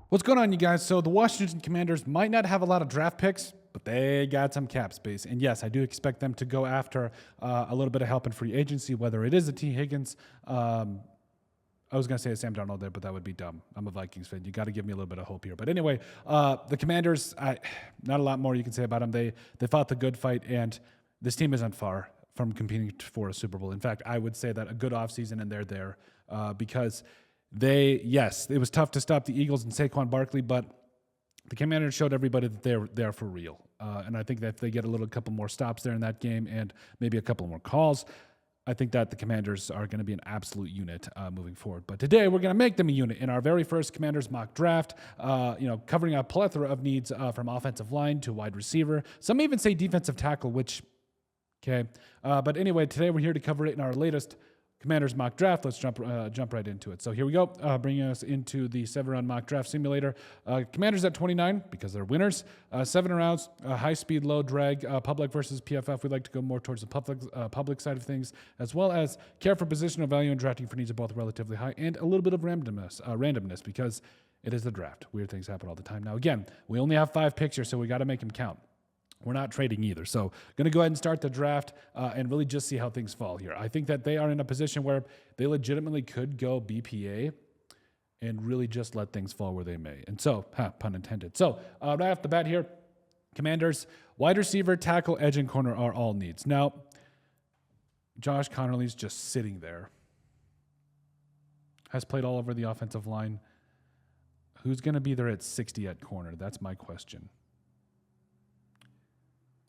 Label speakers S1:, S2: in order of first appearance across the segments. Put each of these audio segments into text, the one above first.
S1: What's going on, you guys? So the Washington Commanders might not have a lot of draft picks, but they got some cap space. And yes, I do expect them to go after a little bit of help in free agency, whether it is a T. Higgins. I was going to say a Sam Darnold there, but that would be dumb. I'm a Vikings fan. You got to give me a little bit of hope here. But anyway, the Commanders, not a lot more you can say about them. They fought the good fight, and this team isn't far from competing for a Super Bowl. In fact, I would say that a good offseason, and they're there because yes, it was tough to stop the Eagles and Saquon Barkley, but the Commanders showed everybody that they're there for real. And I think that if they get a couple more stops there in that game and maybe a couple more calls, I think that the Commanders are going to be an absolute unit moving forward. But today we're going to make them a unit in our very first Commanders mock draft, covering a plethora of needs from offensive line to wide receiver. Some even say defensive tackle, which, okay. But anyway, today we're here to cover it in our latest Commanders mock draft. Let's jump right into it. So here we go, bringing us into the 7-round mock draft simulator. Commanders at 29 because they're winners. 7 rounds, high speed, low drag, public versus PFF. We like to go more towards the public side of things, as well as care for positional value and drafting for needs are both relatively high, and a little bit of randomness because it is the draft. Weird things happen all the time. Now, again, we only have 5 picks here, so we got to make them count. We're not trading either. So going to go ahead and start the draft and really just see how things fall here. I think that they are in a position where they legitimately could go BPA and really just let things fall where they may. And so, pun intended. So right off the bat here, Commanders, wide receiver, tackle, edge, and corner are all needs. Now, Josh Connerly's just sitting there. Has played all over the offensive line. Who's going to be there at 60 at corner? That's my question.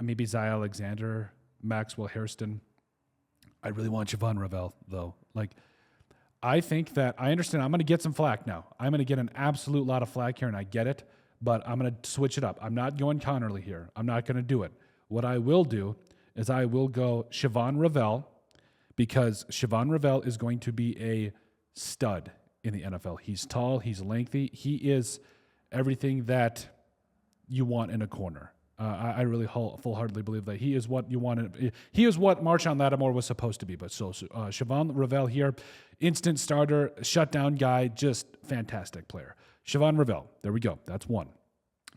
S1: Maybe Zy Alexander, Maxwell Hairston. I really want Javon Ravel, though. I think that I understand. I'm going to get some flack now. I'm going to get an absolute lot of flack here, and I get it, but I'm going to switch it up. I'm not going Connerly here. I'm not going to do it. What I will do is I will go Javon Ravel because Javon Ravel is going to be a stud in the NFL. He's tall. He's lengthy. He is everything that you want in a corner. I really full-heartedly believe that he is what you wanted. He is what Marshawn Lattimore was supposed to be. But Javon Ravel here, instant starter, shutdown guy, just fantastic player. Javon Ravel, there we go. That's one.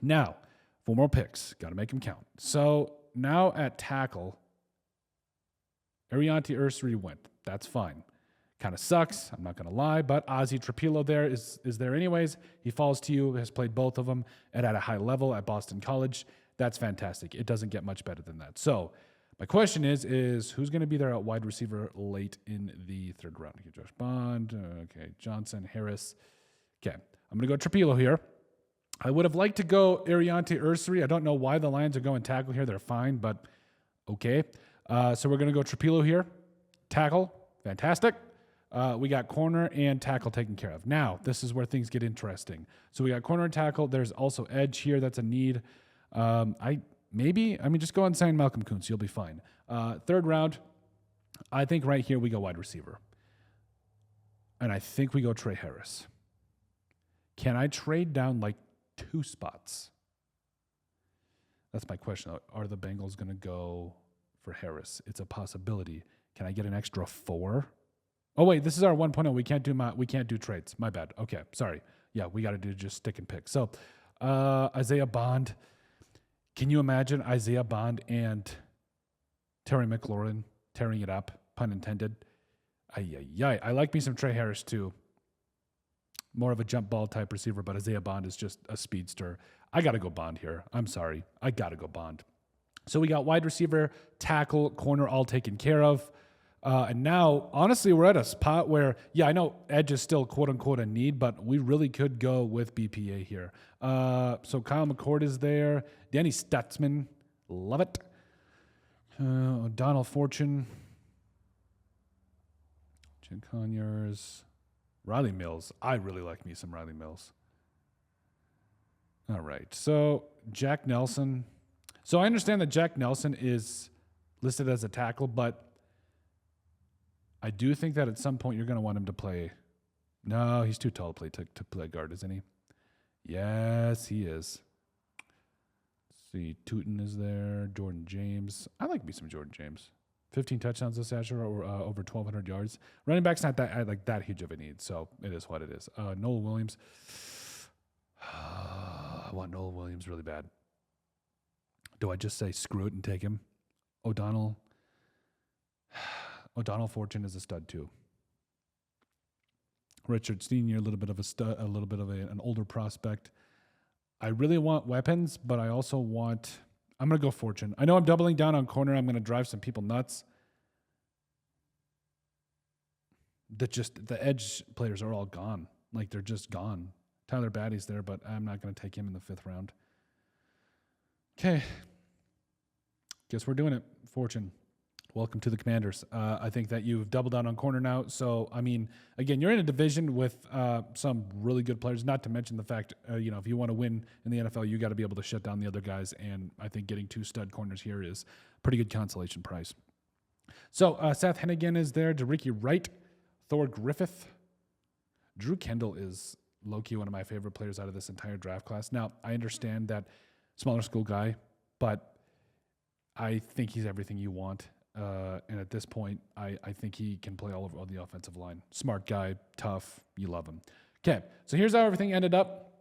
S1: Now, 4 more picks. Got to make them count. So now at tackle, Ariante Ursary went. That's fine. Kind of sucks, I'm not going to lie, but Ozzie Trapilo there is there anyways. He falls to you, has played both of them, and at a high level at Boston College. That's fantastic. It doesn't get much better than that. So my question is who's going to be there at wide receiver late in the 3rd round? Okay, Josh Bond. Okay, Johnson, Harris. Okay, I'm going to go Trapilo here. I would have liked to go Ariante Ursary. I don't know why the Lions are going tackle here. They're fine, but okay. So we're going to go Trapilo here. Tackle, fantastic. We got corner and tackle taken care of. Now, this is where things get interesting. So we got corner and tackle. There's also edge here. That's a need. Just go and sign Malcolm Kuntz. You'll be fine. 3rd round, I think right here we go wide receiver. And I think we go Trey Harris. Can I trade down 2 spots? That's my question. Are the Bengals going to go for Harris? It's a possibility. Can I get an extra 4? Oh wait, this is our 1.0. We can't do trades. My bad. Okay, sorry. Yeah, we got to do just stick and pick. So, Isaiah Bond. Can you imagine Isaiah Bond and Terry McLaurin tearing it up? Pun intended. I like me some Trey Harris too. More of a jump ball type receiver, but Isaiah Bond is just a speedster. I got to go Bond here. I'm sorry. I got to go Bond. So we got wide receiver, tackle, corner all taken care of. And now, honestly, we're at a spot where, I know edge is still quote-unquote a need, but we really could go with BPA here. So Kyle McCord is there. Danny Stutzman, love it. Donald Fortune. Jim Conyers. Riley Mills. I really like me some Riley Mills. All right. So Jack Nelson. So I understand that Jack Nelson is listed as a tackle, but I do think that at some point you're going to want him to play. No, he's too tall to play guard, isn't he? Yes, he is. Let's see, Tootin is there. Jordan James. I like me some Jordan James. 15 touchdowns this year, or over 1,200 yards. Running back's not that huge of a need, so it is what it is. Noel Williams. I want Noel Williams really bad. Do I just say screw it and take him? O'Donnell Fortune is a stud too. Richard Senior, a little bit of a stud, a little bit of an older prospect. I really want weapons, but I also want. I'm gonna go Fortune. I know I'm doubling down on corner. I'm gonna drive some people nuts. The edge players are all gone. Like they're just gone. Tyler Batty's there, but I'm not gonna take him in the 5th round. Okay. Guess we're doing it. Fortune. Welcome to the Commanders. I think that you've doubled down on corner now. So, I mean, again, you're in a division with some really good players, not to mention the fact, if you want to win in the NFL, you got to be able to shut down the other guys. And I think getting 2 stud corners here is a pretty good consolation prize. So, Seth Hennigan is there. DeRicky Wright, Thor Griffith. Drew Kendall is low-key one of my favorite players out of this entire draft class. Now, I understand that smaller school guy, but I think he's everything you want. And at this point, I think he can play all over on the offensive line. Smart guy, tough, you love him. Okay, so here's how everything ended up,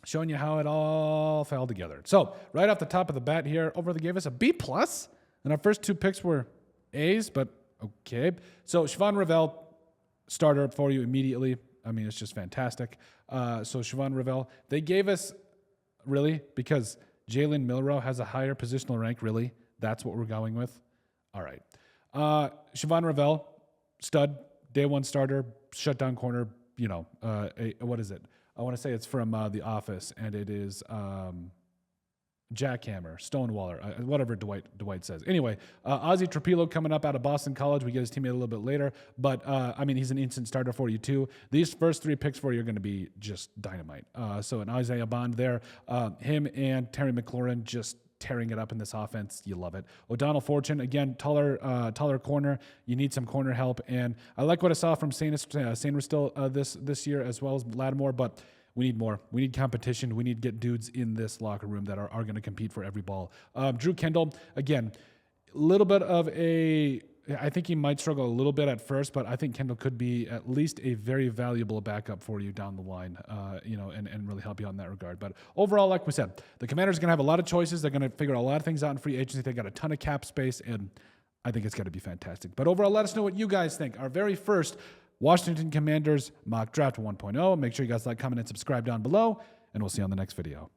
S1: showing you how it all fell together. So right off the top of the bat here, they gave us a B+, and our first 2 picks were A's, but okay. So Siobhan Ravel, starter for you immediately. I mean, it's just fantastic. So Siobhan Ravel, they gave us, really, because Jalen Milrow has a higher positional rank, really? That's what we're going with? All right. Siobhan Ravel, stud, day 1 starter, shutdown corner, what is it? I want to say it's from The Office, and it is Jackhammer, Stonewaller, whatever Dwight says. Anyway, Ozzie Trapilo coming up out of Boston College. We get his teammate a little bit later, but he's an instant starter for you too. These first 3 picks for you are going to be just dynamite. So an Isaiah Bond there, him and Terry McLaurin just tearing it up in this offense. You love it. O'Donnell Fortune, again, taller corner. You need some corner help, and I like what I saw from Sainer still this year, as well as Lattimore, but we need more. We need competition. We need to get dudes in this locker room that are going to compete for every ball. Drew Kendall, again, a little bit of I think he might struggle a little bit at first, but I think Kendall could be at least a very valuable backup for you down the line, and really help you out in that regard. But overall, like we said, the Commanders are going to have a lot of choices. They're going to figure out a lot of things out in free agency. They got a ton of cap space, and I think it's going to be fantastic. But overall, let us know what you guys think. Our very first Washington Commanders mock draft 1.0. Make sure you guys like, comment, and subscribe down below, and we'll see you on the next video.